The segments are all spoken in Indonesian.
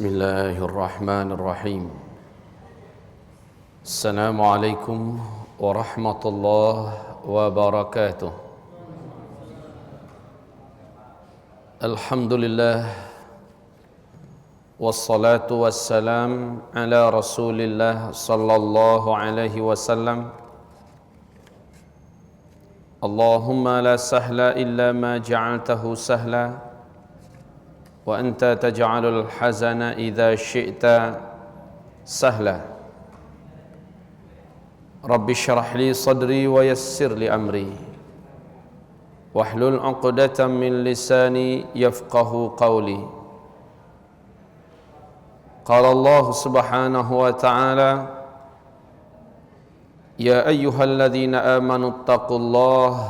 بسم الله الرحمن الرحيم السلام عليكم ورحمة الله وبركاته الحمد لله والصلاة والسلام على رسول الله صلى الله عليه وسلم اللهم لا سهل إلا ما جعلته سهلا وأنت تجعل الحزن إذا شئت سهلا رب اشرح لي صدري ويسر لي أمري واحلل عقدة من لساني يفقه قولي قال الله سبحانه وتعالى يا أيها الذين آمنوا اتقوا الله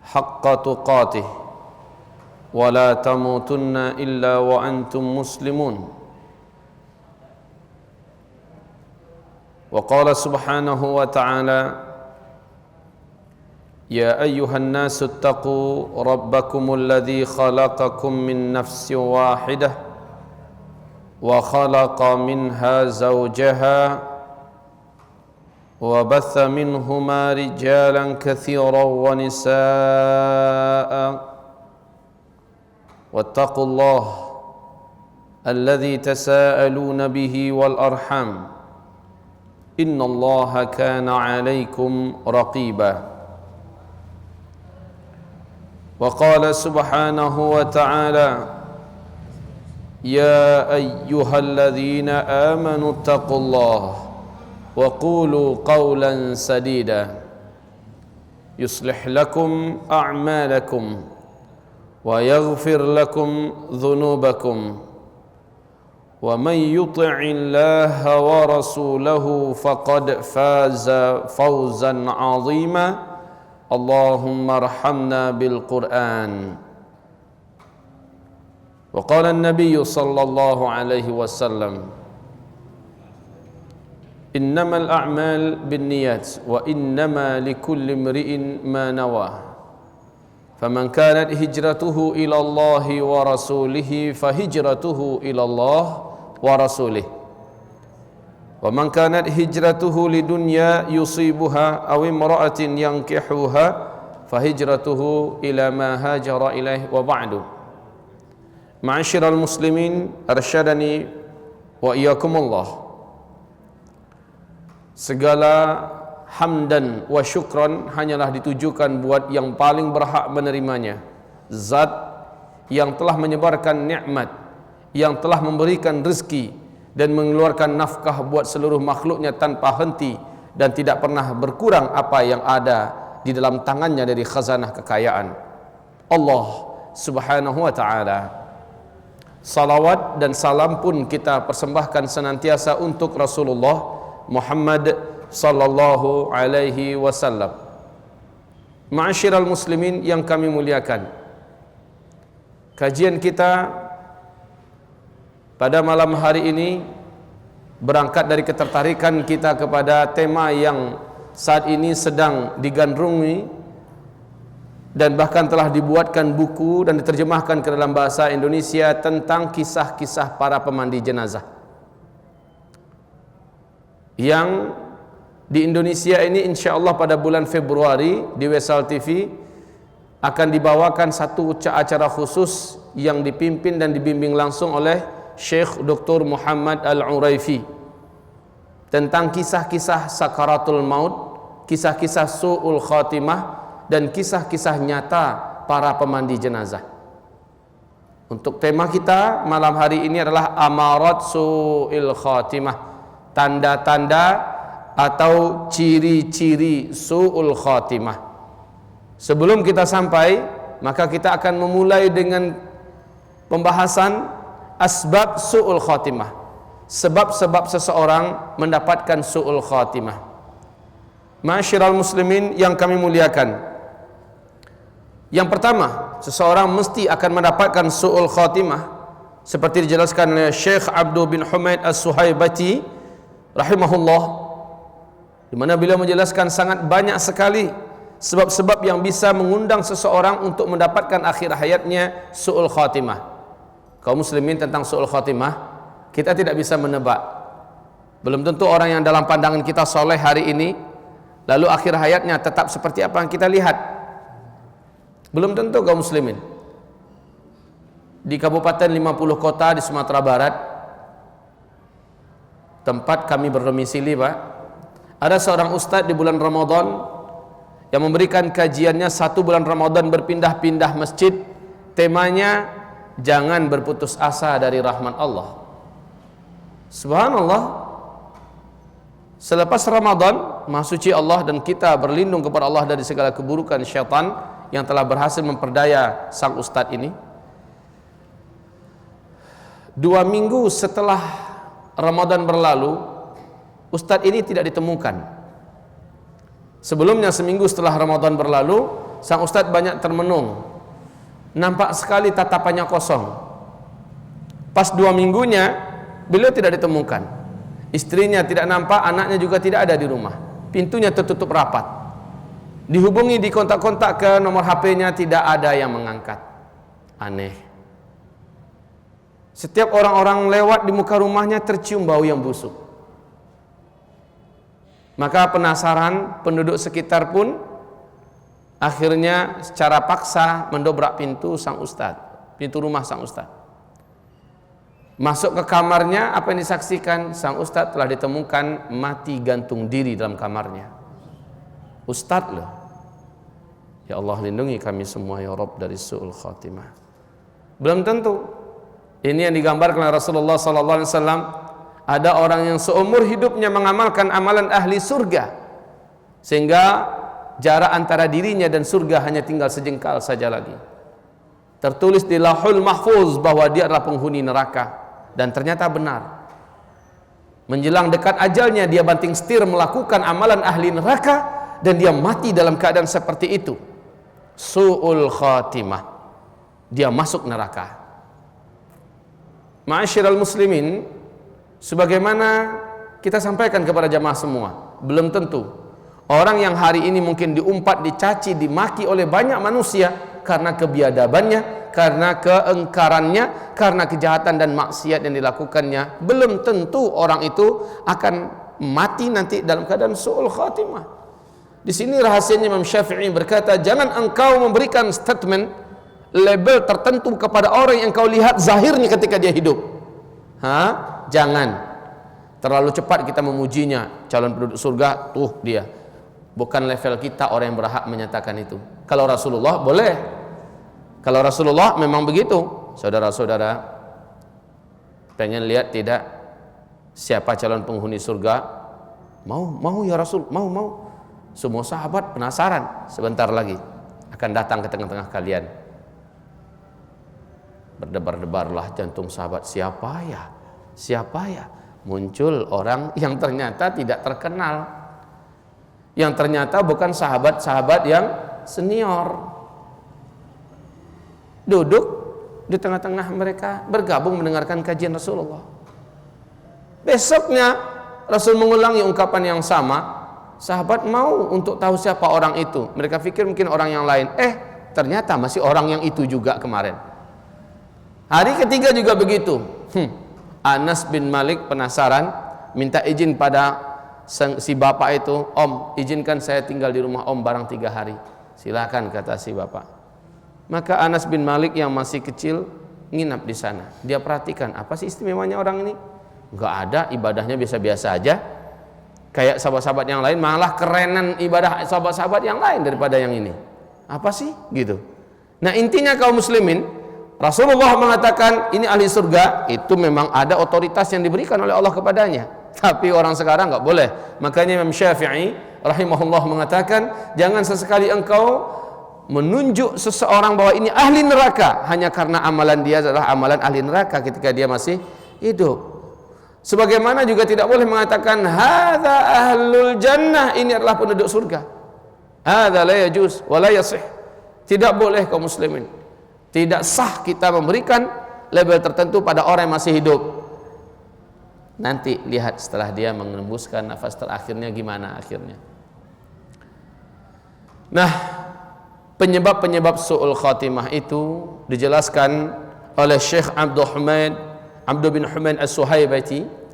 حق تقاته ولا تموتن إلا وأنتم مسلمون وقال سبحانه وتعالى يا أيها الناس اتقوا ربكم الذي خلقكم من نفس واحدة وخلق منها زوجها وبث منهما رجالا كثيرا ونساء واتقوا الله الذي تساءلون به والأرحام إن الله كان عليكم رقيبا وقال سبحانه وتعالى يا أيها الذين آمنوا اتقوا الله وقولوا قولا سديدا يصلح لكم أعمالكم ويغفر لكم ذنوبكم ومن يطع الله ورسوله فقد فاز فوزا عظيما اللهم ارحمنا بالقرآن وقال النبي صلى الله عليه وسلم إنما الأعمال بالنيات وإنما لكل امرئ ما نوى فمن كانت هجرته إلى الله ورسوله فهجرته إلى الله ورسوله ومن كانت هجرته لدنيا يصيبها أو امرأة ينكحها فهجرته إلى ما هاجر إليه وبعد معاشر المسلمين أرشدني وإياكم الله segala hamdan wa syukran hanyalah ditujukan buat yang paling berhak menerimanya, zat yang telah menyebarkan nikmat, yang telah memberikan rezeki dan mengeluarkan nafkah buat seluruh makhluknya tanpa henti dan tidak pernah berkurang apa yang ada di dalam tangannya dari khazanah kekayaan Allah subhanahu wa ta'ala. Salawat dan salam pun kita persembahkan senantiasa untuk Rasulullah Muhammad sallallahu alaihi wasallam. Ma'asyiral muslimin yang kami muliakan, kajian kita pada malam hari ini berangkat dari ketertarikan kita kepada tema yang saat ini sedang digandrungi dan bahkan telah dibuatkan buku dan diterjemahkan ke dalam bahasa Indonesia tentang kisah-kisah para pemandi jenazah. Yang di Indonesia ini insya-Allah pada bulan Februari di Wesal TV akan dibawakan satu acara khusus yang dipimpin dan dibimbing langsung oleh Syekh Dr. Muhammad Al-Uraifi tentang kisah-kisah sakaratul maut, kisah-kisah su'ul khatimah dan kisah-kisah nyata para pemandi jenazah. Untuk tema kita malam hari ini adalah amarat su'il khatimah, tanda-tanda atau ciri-ciri su'ul khatimah. Sebelum kita sampai, maka kita akan memulai dengan pembahasan asbab su'ul khatimah, sebab-sebab seseorang mendapatkan su'ul khatimah. Ma'asyiral muslimin yang kami muliakan, yang pertama, seseorang mesti akan mendapatkan su'ul khatimah seperti dijelaskan oleh Syekh Abdul bin Humaid As-Suhaibati rahimahullah, di mana beliau menjelaskan sangat banyak sekali sebab-sebab yang bisa mengundang seseorang untuk mendapatkan akhir hayatnya su'ul khatimah. Kaum muslimin, tentang su'ul khatimah kita tidak bisa menebak. Belum tentu orang yang dalam pandangan kita soleh hari ini, lalu akhir hayatnya tetap seperti apa yang kita lihat. Belum tentu kaum muslimin. Di Kabupaten 50 kota di Sumatera Barat, tempat kami berdomisili, Pak, ada seorang ustadz di bulan Ramadan yang memberikan kajiannya 1 bulan Ramadan berpindah-pindah masjid. Temanya, jangan berputus asa dari rahmat Allah. Subhanallah, selepas Ramadan, Maha Suci Allah dan kita berlindung kepada Allah dari segala keburukan syaitan yang telah berhasil memperdaya sang ustadz ini. 2 minggu setelah Ramadan berlalu, ustadz ini tidak ditemukan. Sebelumnya seminggu setelah Ramadan berlalu, sang ustadz banyak termenung. Nampak sekali tatapannya kosong. Pas 2 minggunya, beliau tidak ditemukan. Istrinya tidak nampak, anaknya juga tidak ada di rumah. Pintunya tertutup rapat. Dihubungi, dikontak-kontak ke nomor HP-nya, tidak ada yang mengangkat. Aneh. Setiap orang-orang lewat di muka rumahnya tercium bau yang busuk. Maka penasaran, penduduk sekitar pun akhirnya secara paksa mendobrak pintu sang ustadz, pintu rumah sang ustadz. Masuk ke kamarnya, apa yang disaksikan? Sang ustadz telah ditemukan mati gantung diri dalam kamarnya. Ustadz loh. Ya Allah, lindungi kami semua ya Rabb dari su'ul khatimah. Belum tentu. Ini yang digambarkan oleh Rasulullah SAW. Ada orang yang seumur hidupnya mengamalkan amalan ahli surga, sehingga jarak antara dirinya dan surga hanya tinggal sejengkal saja lagi. Tertulis di Lauhul Mahfuz bahwa dia adalah penghuni neraka, dan ternyata benar. Menjelang dekat ajalnya, dia banting setir melakukan amalan ahli neraka, dan dia mati dalam keadaan seperti itu. Su'ul khatimah, dia masuk neraka. Ma'asyiral muslimin, sebagaimana kita sampaikan kepada jamaah semua, belum tentu orang yang hari ini mungkin diumpat, dicaci, dimaki oleh banyak manusia karena kebiadabannya, karena keengkarannya, karena kejahatan dan maksiat yang dilakukannya, belum tentu orang itu akan mati nanti dalam keadaan su'ul khatimah. Di sini rahasianya Imam Syafi'i berkata, jangan engkau memberikan statement label tertentu kepada orang yang kau lihat zahirnya ketika dia hidup. Jangan terlalu cepat kita memujinya, calon penduduk surga, tuh dia. Bukan level kita orang yang berhak menyatakan itu. Kalau Rasulullah boleh. Kalau Rasulullah memang begitu. Saudara-saudara, pengen lihat tidak siapa calon penghuni surga? Mau ya Rasul, mau. Semua sahabat penasaran. Sebentar lagi akan datang ke tengah-tengah kalian. Berdebar-debarlah jantung sahabat. Siapa ya? Muncul orang yang ternyata tidak terkenal, yang ternyata bukan sahabat-sahabat yang senior. Duduk di tengah-tengah mereka, bergabung mendengarkan kajian Rasulullah. Besoknya Rasul mengulangi ungkapan yang sama. Sahabat mau untuk tahu siapa orang itu. Mereka pikir mungkin orang yang lain. Ternyata masih orang yang itu juga kemarin. Hari ketiga juga begitu. Anas bin Malik penasaran, minta izin pada si bapak itu, Om, izinkan saya tinggal di rumah Om barang 3 hari. Silakan, kata si bapak. Maka Anas bin Malik yang masih kecil nginap di sana. Dia perhatikan, apa sih istimewanya orang ini? Enggak ada, ibadahnya biasa-biasa aja. Kayak sahabat-sahabat yang lain, malah kerenan ibadah sahabat-sahabat yang lain daripada yang ini. Apa sih? Gitu. Nah, intinya kaum muslimin, Rasulullah mengatakan ini ahli surga, itu memang ada otoritas yang diberikan oleh Allah kepadanya. Tapi orang sekarang enggak boleh. Makanya Imam Syafi'i rahimahullah mengatakan, jangan sesekali engkau menunjuk seseorang bahwa ini ahli neraka hanya karena amalan dia adalah amalan ahli neraka ketika dia masih hidup. Sebagaimana juga tidak boleh mengatakan hadza ahlul jannah, ini adalah penduduk surga. Hadza la yajuz wa la yasih. Tidak boleh kaum muslimin. Tidak sah kita memberikan label tertentu pada orang yang masih hidup. Nanti lihat setelah dia mengembuskan nafas terakhirnya gimana akhirnya. Nah, penyebab-penyebab su'ul khatimah itu dijelaskan oleh Syekh Abdul Hamid Abdul bin Humaid As-Suhaibati.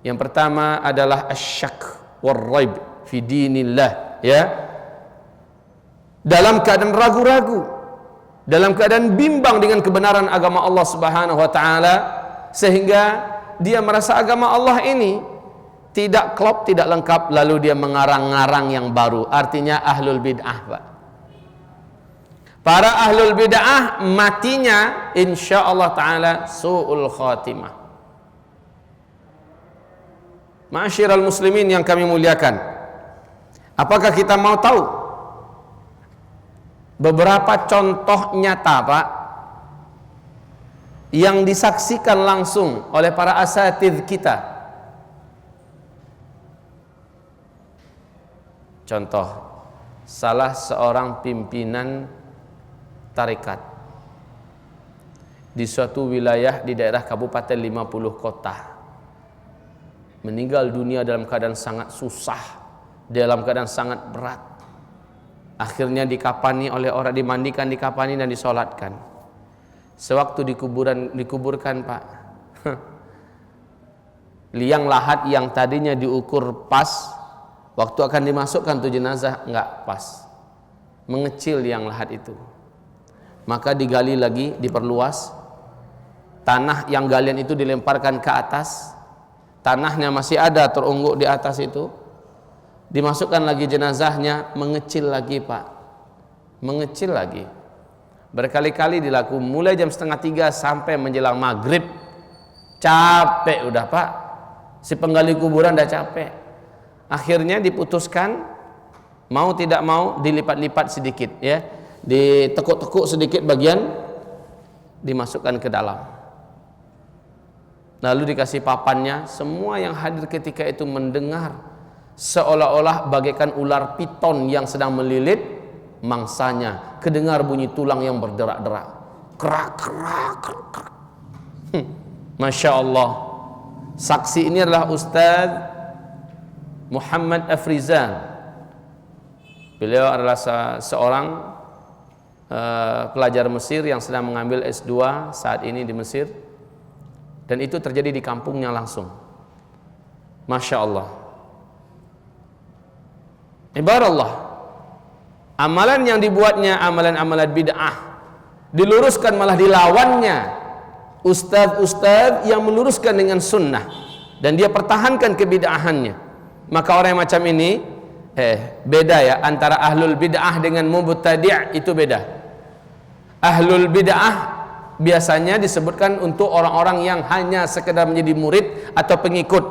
Yang pertama adalah asyak war-raib fi dinillah, ya. Dalam keadaan ragu-ragu, dalam keadaan bimbang dengan kebenaran agama Allah Subhanahu wa taala, sehingga dia merasa agama Allah ini tidak klop, tidak lengkap, lalu dia mengarang-ngarang yang baru. Artinya ahlul bid'ah, Pak. Para ahlul bid'ah matinya insyaallah taala su'ul khatimah. Ma'asyiral muslimin yang kami muliakan, apakah kita mau tahu beberapa contoh nyata, Pak, yang disaksikan langsung oleh para asatidz kita? Contoh, salah seorang pimpinan tarekat di suatu wilayah di daerah kabupaten 50 kota meninggal dunia dalam keadaan sangat susah, dalam keadaan sangat berat. Akhirnya dikafani oleh orang, dimandikan, dikafani dan disolatkan. Sewaktu dikuburkan, Pak, liang lahat yang tadinya diukur pas, waktu akan dimasukkan tuh jenazah enggak pas, mengecil liang lahat itu. Maka digali lagi, diperluas. Tanah yang galian itu dilemparkan ke atas, tanahnya masih ada terungguk di atas itu. Dimasukkan lagi jenazahnya, mengecil lagi, Pak, mengecil lagi. Berkali-kali dilakukan, mulai jam 2:30 sampai menjelang maghrib. Capek udah, Pak, si penggali kuburan udah capek. Akhirnya diputuskan, mau tidak mau dilipat-lipat sedikit, ya, ditekuk-tekuk sedikit bagian, dimasukkan ke dalam. Lalu dikasih papannya. Semua yang hadir ketika itu mendengar seolah-olah bagaikan ular piton yang sedang melilit mangsanya. Kedengar bunyi tulang yang berderak-derak, kerak-kerak, kerak. Masya Allah. Saksi ini adalah Ustaz Muhammad Afrizan. Beliau adalah seorang pelajar Mesir yang sedang mengambil S2 saat ini di Mesir, dan itu terjadi di kampungnya langsung. Masya Allah. Ibaratullah, amalan yang dibuatnya amalan-amalan bid'ah, diluruskan malah dilawannya ustaz-ustaz yang meluruskan dengan sunnah, dan dia pertahankan kebid'ahannya. Maka orang yang macam ini beda, ya, antara ahlul bid'ah dengan mubtadi', itu beda. Ahlul bid'ah biasanya disebutkan untuk orang-orang yang hanya sekedar menjadi murid atau pengikut.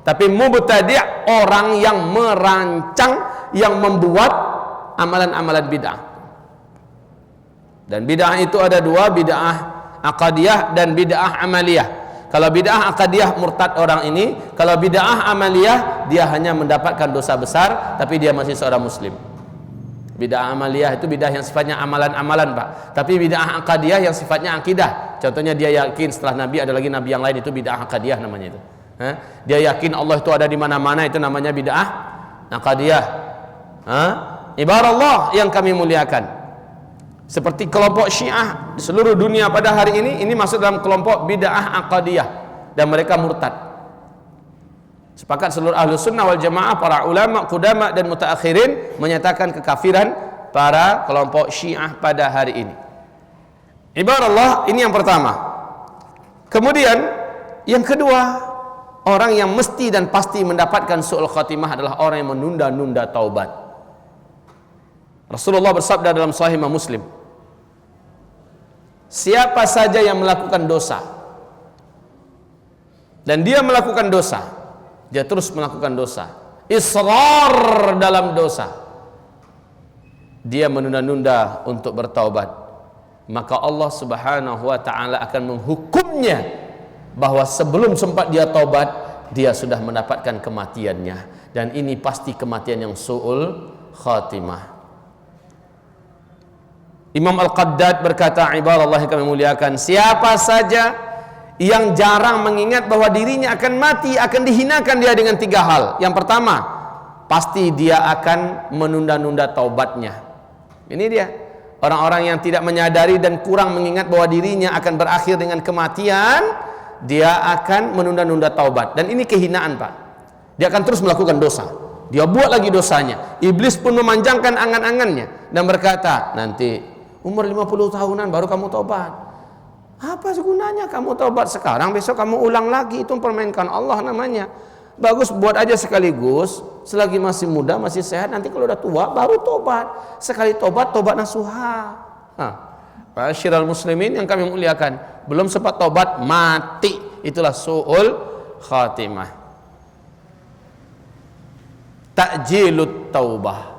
Tapi mubtadi' orang yang merancang, yang membuat amalan-amalan bid'ah. Dan bid'ah itu ada dua, bid'ah aqadiyah dan bid'ah amaliyah. Kalau bid'ah aqadiyah murtad orang ini, kalau bid'ah amaliyah dia hanya mendapatkan dosa besar tapi dia masih seorang muslim. Bid'ah amaliyah itu bid'ah yang sifatnya amalan-amalan, Pak. Tapi bid'ah aqadiyah yang sifatnya akidah. Contohnya dia yakin setelah Nabi ada lagi Nabi yang lain, itu bid'ah aqadiyah namanya itu. Dia yakin Allah itu ada di mana-mana, itu namanya bid'ah aqadiyah. Ibaratullah yang kami muliakan, seperti kelompok Syiah di seluruh dunia pada hari ini masuk dalam kelompok bid'ah aqadiyah dan mereka murtad. Sepakat seluruh ahlu sunnah wal jamaah, para ulama, qudama dan mutaakhirin menyatakan kekafiran para kelompok Syiah pada hari ini. Ibaratullah, ini yang pertama. Kemudian yang kedua, orang yang mesti dan pasti mendapatkan su'ul khatimah adalah orang yang menunda-nunda taubat. Rasulullah bersabda dalam Sahih Muslim, siapa saja yang melakukan dosa dan dia melakukan dosa, dia terus melakukan dosa, israr dalam dosa, dia menunda-nunda untuk bertaubat, maka Allah Subhanahu wa ta'ala akan menghukumnya bahwa sebelum sempat dia taubat, dia sudah mendapatkan kematiannya, dan ini pasti kematian yang su'ul khatimah. Imam Al-Qaddad berkata, ibaratullah yang kami muliakan, siapa saja yang jarang mengingat bahwa dirinya akan mati, akan dihinakan dia dengan tiga hal. Yang pertama, pasti dia akan menunda-nunda taubatnya. Ini dia, orang-orang yang tidak menyadari dan kurang mengingat bahwa dirinya akan berakhir dengan kematian, dia akan menunda-nunda taubat. Dan ini kehinaan, Pak. Dia akan terus melakukan dosa. Dia buat lagi dosanya. Iblis pun memanjangkan angan-angannya dan berkata, nanti umur 50 tahunan baru kamu taubat. Apa segunanya kamu taubat sekarang, besok kamu ulang lagi, itu mempermainkan Allah namanya. Bagus buat aja sekaligus, selagi masih muda, masih sehat, nanti kalau udah tua baru tobat. Sekali tobat, tobat nasuha. Ma'asyiral muslimin yang kami muliakan, belum sempat tobat, mati. Itulah su'ul khatimah. Ta'jilut taubah.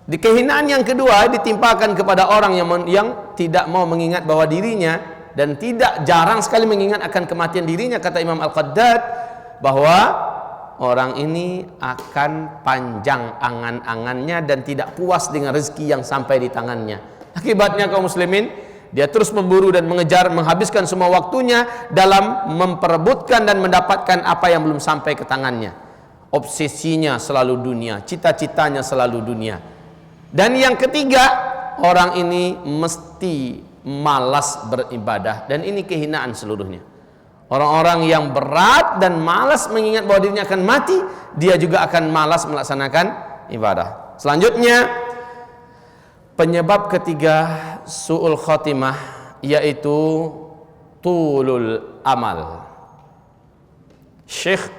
Di kehinaan yang kedua ditimpakan kepada orang yang tidak mau mengingat bahwa dirinya, dan tidak jarang sekali mengingat akan kematian dirinya. Kata Imam Al-Qaddad bahwa orang ini akan panjang angan-angannya dan tidak puas dengan rezeki yang sampai di tangannya. Akibatnya kaum muslimin, dia terus memburu dan mengejar, menghabiskan semua waktunya dalam memperebutkan dan mendapatkan apa yang belum sampai ke tangannya. Obsesinya selalu dunia, cita-citanya selalu dunia. Dan yang ketiga, orang ini mesti malas beribadah, dan ini kehinaan seluruhnya. Orang-orang yang berat dan malas mengingat bahwa dirinya akan mati, dia juga akan malas melaksanakan ibadah. Selanjutnya, penyebab ketiga su'ul khatimah yaitu tulul amal. Syekh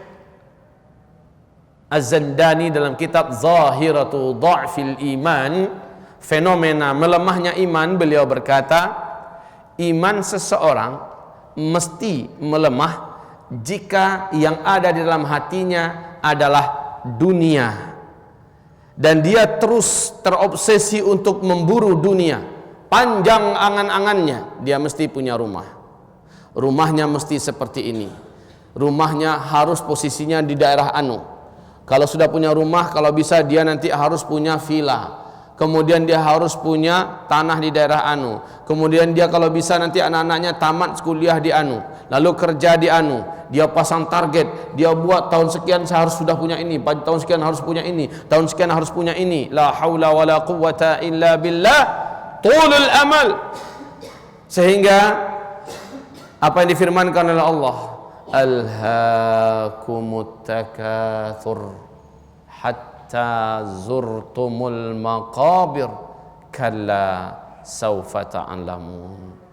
Az-Zandani dalam kitab Zahiratu Dha'fil Iman, fenomena melemahnya iman, beliau berkata, iman seseorang mesti melemah jika yang ada di dalam hatinya adalah dunia, dan dia terus terobsesi untuk memburu dunia. Panjang angan-angannya, dia mesti punya rumah, rumahnya mesti seperti ini, rumahnya harus posisinya di daerah anu. Kalau sudah punya rumah, kalau bisa dia nanti harus punya villa. Kemudian dia harus punya tanah di daerah anu. Kemudian dia kalau bisa nanti anak-anaknya tamat kuliah di anu, lalu kerja di anu. Dia pasang target, dia buat tahun sekian saya harus sudah punya ini, tahun sekian harus punya ini, tahun sekian harus punya ini. La haula wala quwwata illa billah. Tulul amal. Sehingga apa yang difirmankan oleh Allah, alhaakumut takatsur hatta zurtumul maqabir kalla saufa ta'lamun.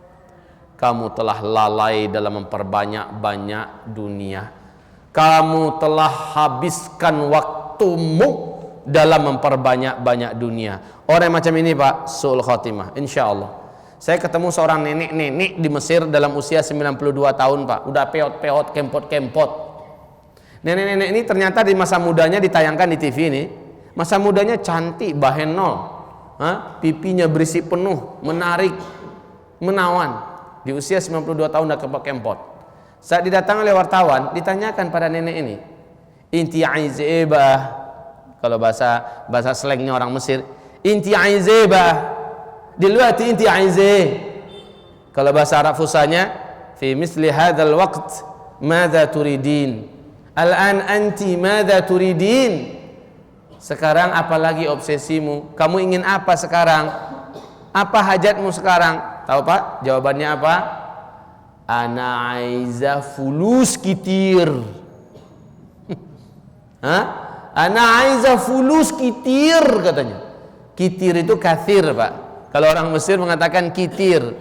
Kamu telah lalai dalam memperbanyak-banyak dunia. Kamu telah habiskan waktumu dalam memperbanyak-banyak dunia. Orang macam ini, Pak, su'ul khatimah, insyaallah. Saya ketemu seorang nenek-nenek di Mesir dalam usia 92 tahun, Pak. Udah peot-peot, kempot-kempot. Nenek-nenek ini ternyata di masa mudanya ditayangkan di TV ini. Masa mudanya cantik, bahenol. Pipinya berisi penuh, menarik, menawan. Di usia 92 tahun udah kempot-kempot. Saat didatangi oleh wartawan, ditanyakan pada nenek ini, inti aizebah, kalau bahasa slangnya orang Mesir, inti aizebah, duluati inti aize. Kalau bahasa Arab fusanya, fi misli hadzal waqt madza turidin, al-an anti madza turidin. Sekarang apalagi obsesimu? Kamu ingin apa sekarang? Apa hajatmu sekarang? Tahu, Pak, jawabannya apa? Ana aiza fulus kitir. Ana aiza fulus kitir, katanya. Kitir itu kathir, Pak. Kalau orang Mesir mengatakan kitir.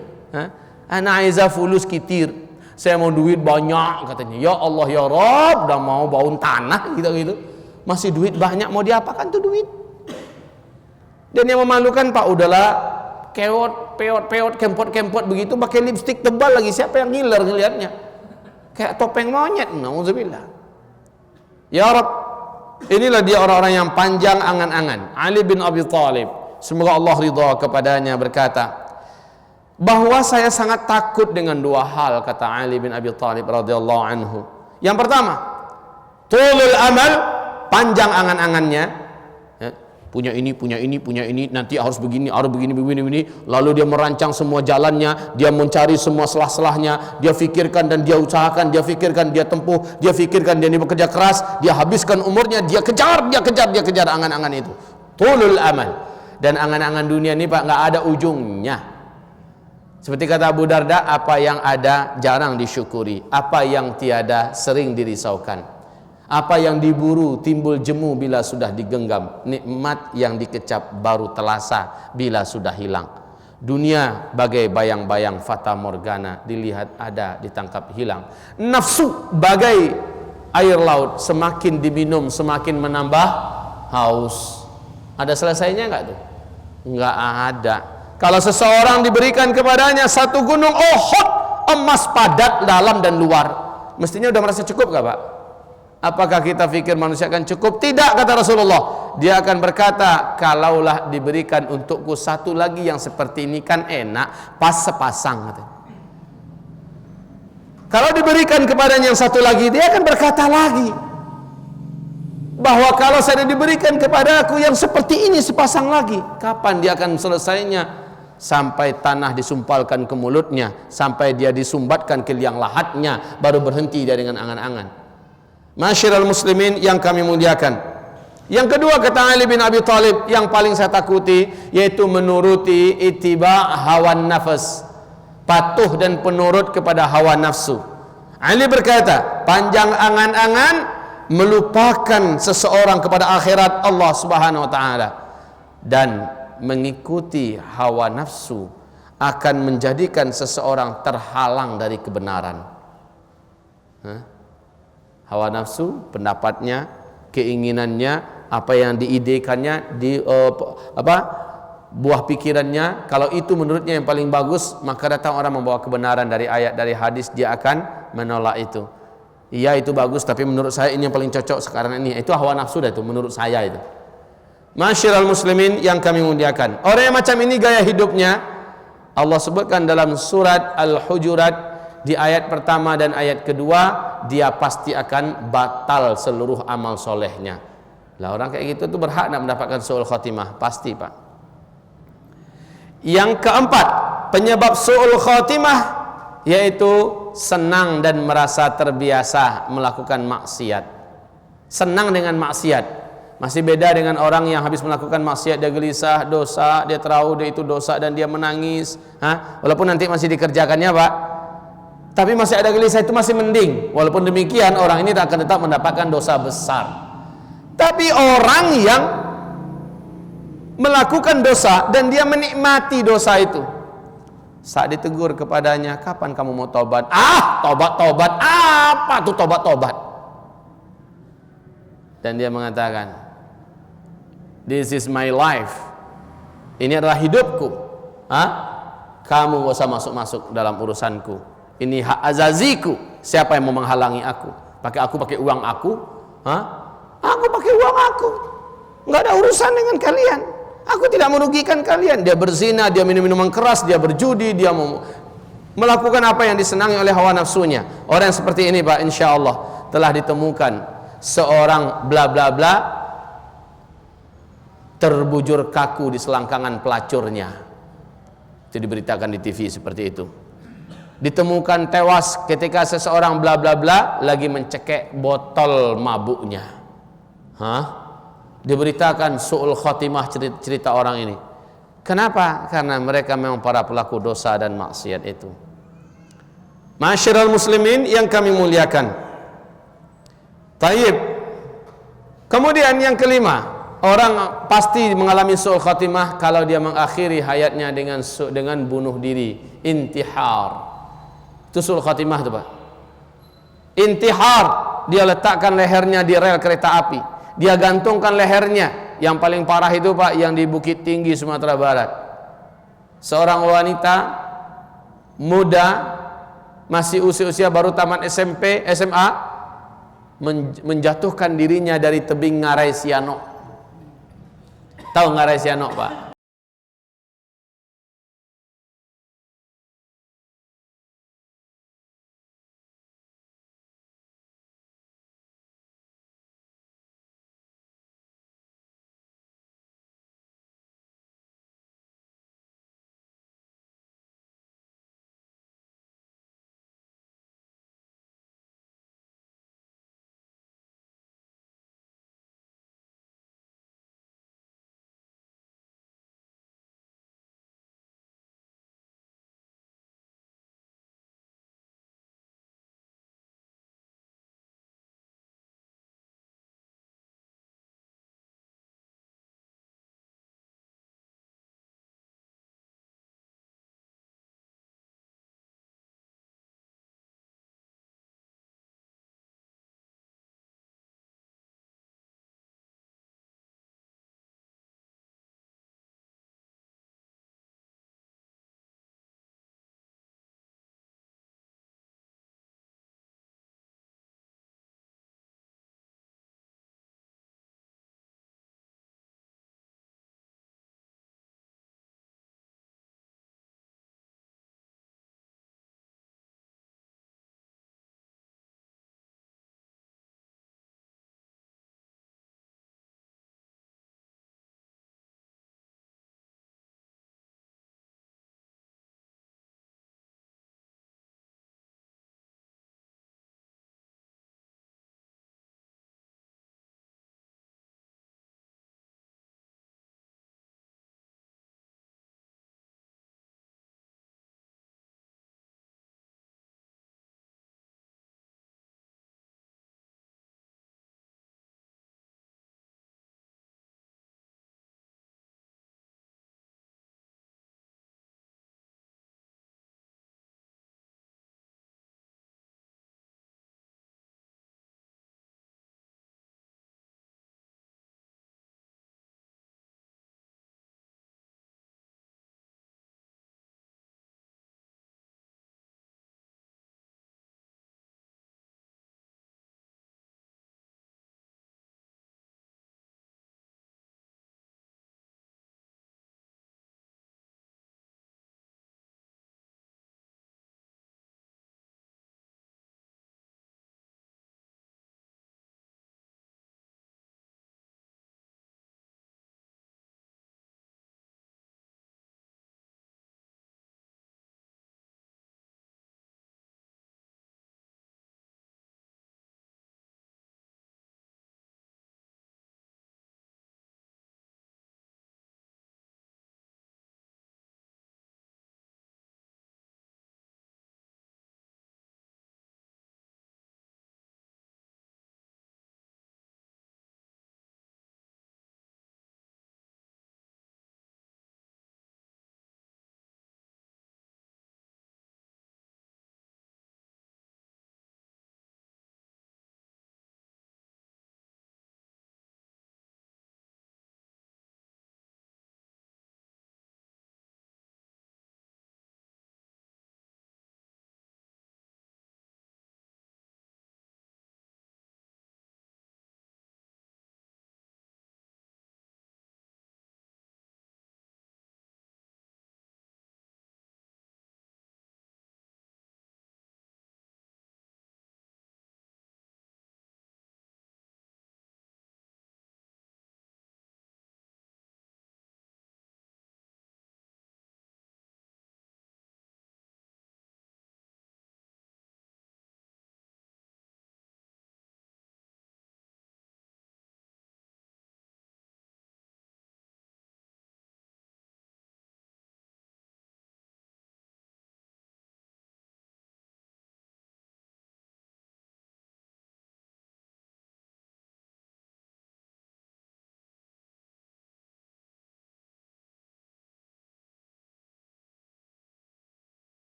Ana aiza fulus kitir. Saya mau duit banyak, katanya. Ya Allah ya Rabb, udah mau bangun tanah gitu-gitu. Masih duit banyak, mau diapakan tuh duit? Dan yang memalukan, Pak, udahlah peot, kempot begitu, pakai lipstik tebal lagi. Siapa yang ngiler ngelihatnya? Kayak topeng monyet. Nauzubillah. Ya Rabb, inilah dia orang-orang yang panjang angan-angan. Ali bin Abi Thalib, semoga Allah ridha kepadanya, berkata bahwa saya sangat takut dengan dua hal, kata Ali bin Abi Thalib radhiyallahu anhu. Yang pertama, tulul amal, panjang angan-angannya. Punya ini, nanti harus begini, lalu dia merancang semua jalannya, dia mencari semua selah-selahnya, dia fikirkan dan dia usahakan, dia fikirkan, dia tempuh, dia fikirkan, dia bekerja keras, dia habiskan umurnya, dia kejar angan-angan itu. Tulul amal. Dan angan-angan dunia ini, Pak, nggak ada ujungnya. Seperti kata Abu Darda, apa yang ada jarang disyukuri, apa yang tiada sering dirisaukan, apa yang diburu timbul jemu bila sudah digenggam, nikmat yang dikecap baru telasa bila sudah hilang. Dunia bagai bayang-bayang fata morgana, dilihat ada, ditangkap hilang. Nafsu bagai air laut, semakin diminum semakin menambah haus. Ada selesainya enggak tuh? Enggak ada. Kalau seseorang diberikan kepadanya satu gunung Uhud, emas padat dalam dan luar, mestinya udah merasa cukup enggak, Pak? Apakah kita pikir manusia akan cukup? Tidak, kata Rasulullah. Dia akan berkata, kalaulah diberikan untukku satu lagi yang seperti ini kan enak, pas sepasang, katanya. Kalau diberikan kepadanya yang satu lagi, dia akan berkata lagi bahwa kalau saya diberikan kepada aku yang seperti ini sepasang lagi, kapan dia akan selesainya? Sampai tanah disumpalkan ke mulutnya, sampai dia disumbatkan ke liang lahatnya, baru berhenti dia dengan angan-angan. Masyiral muslimin yang kami muliakan, yang kedua kata Ali bin Abi Thalib, yang paling saya takuti yaitu menuruti ittiba' hawa nafas, patuh dan penurut kepada hawa nafsu. Ali berkata, panjang angan-angan melupakan seseorang kepada akhirat Allah Subhanahu wa taala, dan mengikuti hawa nafsu akan menjadikan seseorang terhalang dari kebenaran. Hawa nafsu, pendapatnya, keinginannya, apa yang diidekannya, buah pikirannya, kalau itu menurutnya yang paling bagus, maka datang orang membawa kebenaran dari ayat, dari hadis, dia akan menolak itu. Iya itu bagus, tapi menurut saya ini yang paling cocok sekarang ini. Itu hawa nafsu dah itu, menurut saya itu. Masyiral muslimin yang kami muliakan, orang yang macam ini gaya hidupnya Allah sebutkan dalam surat Al-Hujurat di ayat pertama dan ayat kedua, dia pasti akan batal seluruh amal solehnya. Lah orang kayak gitu tuh berhak nak mendapatkan su'ul khatimah, pasti, Pak. Yang keempat, penyebab su'ul khatimah yaitu senang dan merasa terbiasa melakukan maksiat. Senang dengan maksiat. Masih beda dengan orang yang habis melakukan maksiat, dia gelisah, dosa, dia tahu dia itu dosa dan dia menangis. Walaupun nanti masih dikerjakannya, Pak, tapi masih ada gelisah, itu masih mending. Walaupun demikian, orang ini akan tetap mendapatkan dosa besar. Tapi orang yang melakukan dosa dan dia menikmati dosa itu, saat ditegur kepadanya, kapan kamu mau tobat? Tobat-tobat, apa tuh tobat-tobat? Dan dia mengatakan, this is my life, ini adalah hidupku. Kamu gak usah masuk-masuk dalam urusanku, ini hak azaziku. Siapa yang mau menghalangi aku? Pakai uang aku? Aku pakai uang aku, nggak ada urusan dengan kalian. Aku tidak merugikan kalian. Dia berzina, dia minum minuman keras, dia berjudi, dia mau melakukan apa yang disenangi oleh hawa nafsunya. Orang yang seperti ini, Pak, insya Allah telah ditemukan seorang bla bla bla terbujur kaku di selangkangan pelacurnya. Itu diberitakan di TV seperti itu. Ditemukan tewas ketika seseorang bla bla bla lagi mencekek botol mabuknya. Diberitakan su'ul khatimah cerita orang ini. Kenapa? Karena mereka memang para pelaku dosa dan maksiat itu. Masyiral muslimin yang kami muliakan. Taib. Kemudian yang kelima, orang pasti mengalami su'ul khatimah kalau dia mengakhiri hayatnya dengan bunuh diri, intihar. Itu su'ul khatimah itu, Pak. Intihar, dia letakkan lehernya di rel kereta api, dia gantungkan lehernya. Yang paling parah itu, Pak, yang di Bukit Tinggi, Sumatera Barat. Seorang wanita muda, masih usia baru tamat SMP, SMA, menjatuhkan dirinya dari tebing Ngarai Sianok. Tahu Ngarai Sianok, Pak?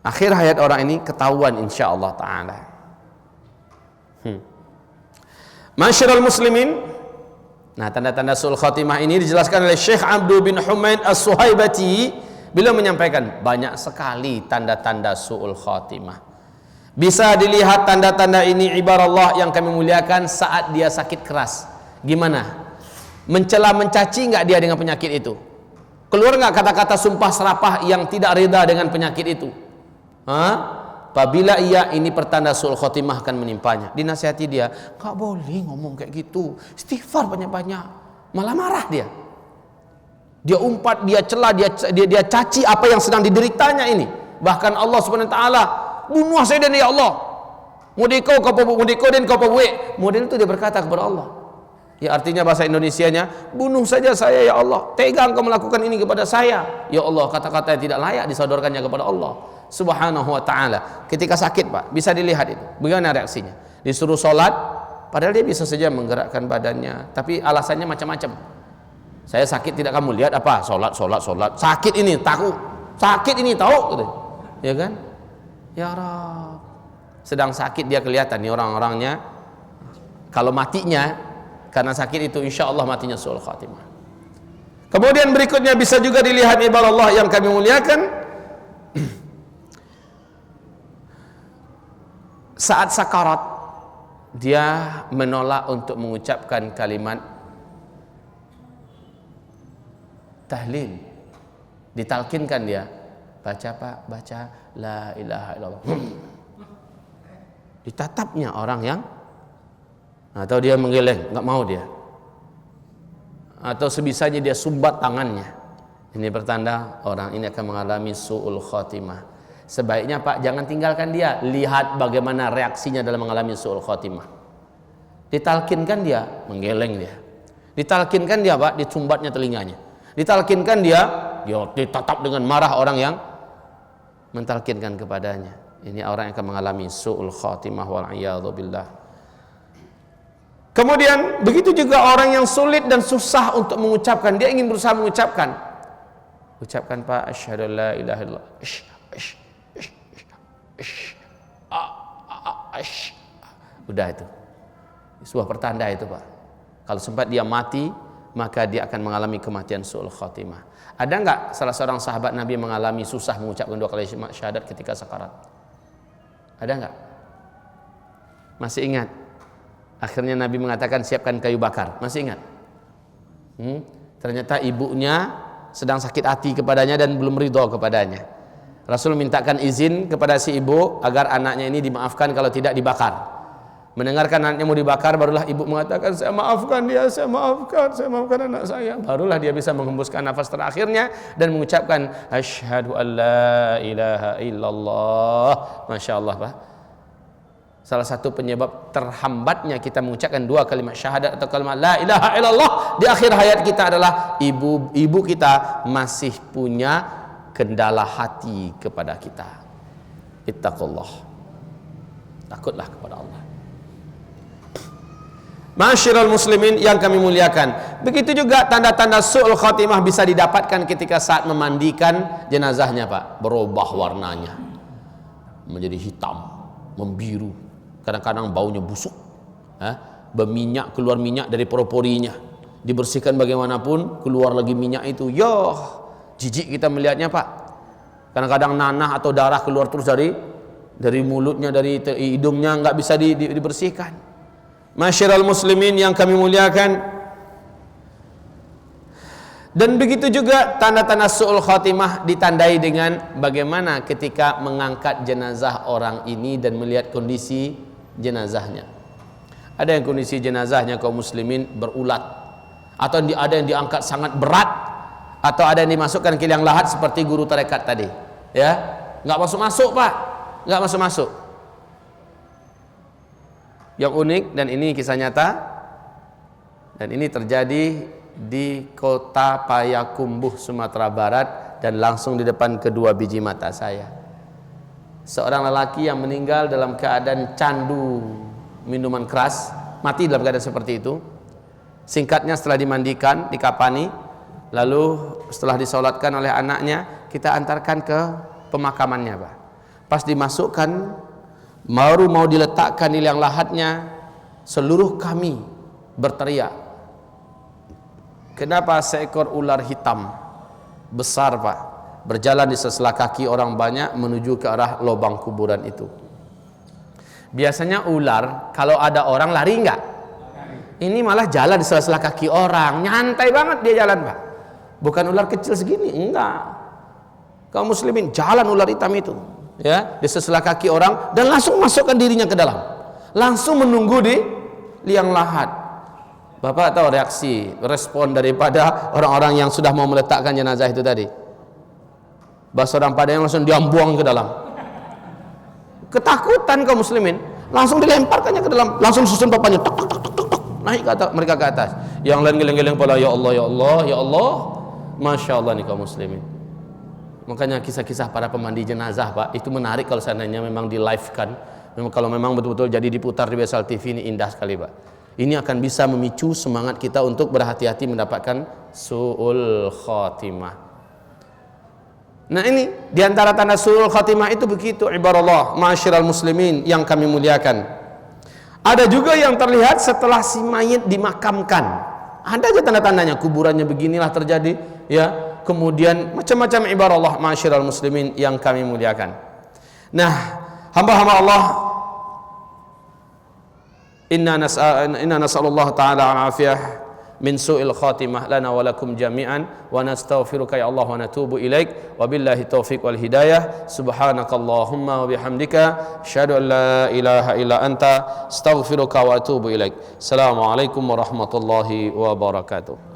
Akhir hayat orang ini ketahuan insyaallah taala. Masyarul muslimin. Nah, tanda-tanda su'ul khatimah ini dijelaskan oleh Syekh Abdul bin Humaid As-Suhaibati. Beliau menyampaikan banyak sekali tanda-tanda su'ul khatimah. Bisa dilihat tanda-tanda ini ibarat yang kami muliakan saat dia sakit keras. Gimana? Mencela mencaci enggak dia dengan penyakit itu? Keluar enggak kata-kata sumpah serapah yang tidak rida dengan penyakit itu? Apabila iya, ini pertanda su'ul khotimah akan menimpanya. Dinasihati dia, enggak boleh ngomong kayak gitu, istighfar banyak-banyak. Malah marah dia. Dia umpat, dia cela, dia caci apa yang sedang dideritanya ini. Bahkan Allah Subhanahu wa taala, bunuh saya dan ya Allah. Mudiko dan kau pabuik. Model itu dia berkata kepada Allah. Ya, artinya bahasa Indonesianya, bunuh saja saya ya Allah. Tega engkau melakukan ini kepada saya. Ya Allah, kata-kata yang tidak layak disodorkannya kepada Allah Subhanahu wa ta'ala. Ketika sakit Pak, bisa dilihat itu. Bagaimana reaksinya? Disuruh sholat, padahal dia bisa saja menggerakkan badannya, tapi alasannya macam-macam. Saya sakit, tidak kamu lihat apa? Sholat. Sakit ini, tahu. Sakit ini, tahu. Gitu. Ya kan? Ya Rabb. Sedang sakit dia kelihatan nih orang-orangnya. Kalau matinya karena sakit itu, insya Allah matinya su'ul khatimah. Kemudian berikutnya bisa juga dilihat ibarat Allah yang kami muliakan. Saat sakarat, dia menolak untuk mengucapkan kalimat tahlil. Ditalkinkan dia, baca Pak, baca la ilaha illallah. Ditatapnya orang yang, atau dia menggeleng, nggak mau dia, atau sebisanya dia sumbat tangannya. Ini pertanda orang ini akan mengalami su'ul khatimah. Sebaiknya Pak, jangan tinggalkan dia. Lihat bagaimana reaksinya dalam mengalami su'ul khatimah. Ditalkinkan dia, menggeleng dia. Ditalkinkan dia Pak, disumbatnya telinganya. Ditalkinkan dia ditatap dengan marah orang yang mentalkinkan kepadanya. Ini orang yang akan mengalami su'ul khatimah wal'iyadzu billah. Kemudian begitu juga orang yang sulit dan susah untuk mengucapkan. Dia ingin berusaha mengucapkan. Ucapkan Pak, asyhadu an la ilaha illallah. Udah itu. Sebuah pertanda itu Pak. Kalau sempat dia mati, maka dia akan mengalami kematian su'ul khatimah. Ada enggak salah seorang sahabat Nabi mengalami susah mengucapkan 2 kali syahadat ketika sakarat? Ada enggak? Masih ingat? Akhirnya Nabi mengatakan siapkan kayu bakar. Masih ingat? Ternyata ibunya sedang sakit hati kepadanya dan belum ridho kepadanya. Rasul mintakan izin kepada si ibu agar anaknya ini dimaafkan kalau tidak dibakar. Mendengarkan anaknya mau dibakar, barulah ibu mengatakan, saya maafkan dia, saya maafkan anak saya. Barulah dia bisa menghembuskan nafas terakhirnya dan mengucapkan asyhadu an la ilaha illallah. Masya Allah Pak. Salah satu penyebab terhambatnya kita mengucapkan 2 kalimat syahadat atau kalimat la ilaha illallah di akhir hayat kita adalah ibu kita masih punya kendala hati kepada kita. Ittaqullah. Takutlah kepada Allah. Ma'asyiral muslimin yang kami muliakan. Begitu juga tanda-tanda su'ul khatimah bisa didapatkan ketika saat memandikan jenazahnya Pak. Berubah warnanya. Menjadi hitam, membiru. Kadang-kadang baunya busuk. Berminyak, keluar minyak dari pori-porinya. Dibersihkan bagaimanapun, keluar lagi minyak itu. Jijik kita melihatnya Pak. Kadang-kadang nanah atau darah keluar terus dari mulutnya, dari hidungnya, nggak bisa dibersihkan. Masyiral muslimin yang kami muliakan. Dan begitu juga tanda-tanda su'ul khatimah ditandai dengan bagaimana ketika mengangkat jenazah orang ini dan melihat kondisi jenazahnya. Ada yang kondisi jenazahnya kaum muslimin berulat, atau ada yang diangkat sangat berat, atau ada yang dimasukkan ke liang lahat seperti guru tarekat tadi, ya, nggak masuk Pak, nggak masuk. Yang unik, dan ini kisah nyata, dan ini terjadi di kota Payakumbuh, Sumatera Barat, dan langsung di depan kedua biji mata saya. Seorang lelaki yang meninggal dalam keadaan candu minuman keras, mati dalam keadaan seperti itu. Singkatnya, setelah dimandikan, dikapani, lalu setelah disolatkan oleh anaknya, kita antarkan ke pemakamannya Pak. Pas dimasukkan, baru mau diletakkan di liang lahatnya, seluruh kami berteriak. Kenapa? Seekor ular hitam besar Pak, berjalan di sela-sela kaki orang banyak menuju ke arah lubang kuburan itu. Biasanya ular kalau ada orang lari enggak? Ini malah jalan di sela-sela kaki orang, nyantai banget dia jalan Pak. Bukan ular kecil segini, enggak. Kaum muslimin jalan ular hitam itu, ya, di sela-sela kaki orang dan langsung masukkan dirinya ke dalam. Langsung menunggu di liang lahat. Bapak tahu respon daripada orang-orang yang sudah mau meletakkan jenazah itu tadi? Bahasa orang Padang langsung diambuang ke dalam. Ketakutan kaum muslimin, langsung dilemparkannya ke dalam, langsung susun bapaknya, tok tok tok tok tok, naik ke atas, mereka ke atas. Yang lain geleng-geleng kepala, ya Allah ya Allah ya Allah. Masya Allah nih kaum muslimin. Makanya kisah-kisah para pemandi jenazah Pak, itu menarik kalau seandainya memang di live kan. Kalau memang betul-betul jadi diputar di Wesal TV, ini indah sekali Pak. Ini akan bisa memicu semangat kita untuk berhati-hati mendapatkan su'ul khatimah. Nah ini diantara tanda su'ul khatimah itu begitu, ibarallah, ma'asyiral muslimin yang kami muliakan. Ada juga yang terlihat setelah si mayit dimakamkan. Ada aja tanda-tandanya, kuburannya beginilah terjadi, ya. Kemudian macam-macam ibarallah, ma'asyiral muslimin yang kami muliakan. Nah, hamba-hamba Allah, Inna nas'alullah ta'ala al-afiyah min su'il khatimah lana wa lakum jami'an wa nastaghfiruka ya Allah wa natubu ilaik wa billahi taufiq wal hidayah subhanakallahumma wa bihamdika asyhadu an la ilaha illa anta astaghfiruka wa atubu ilaik. Assalamualaikum warahmatullahi wabarakatuh.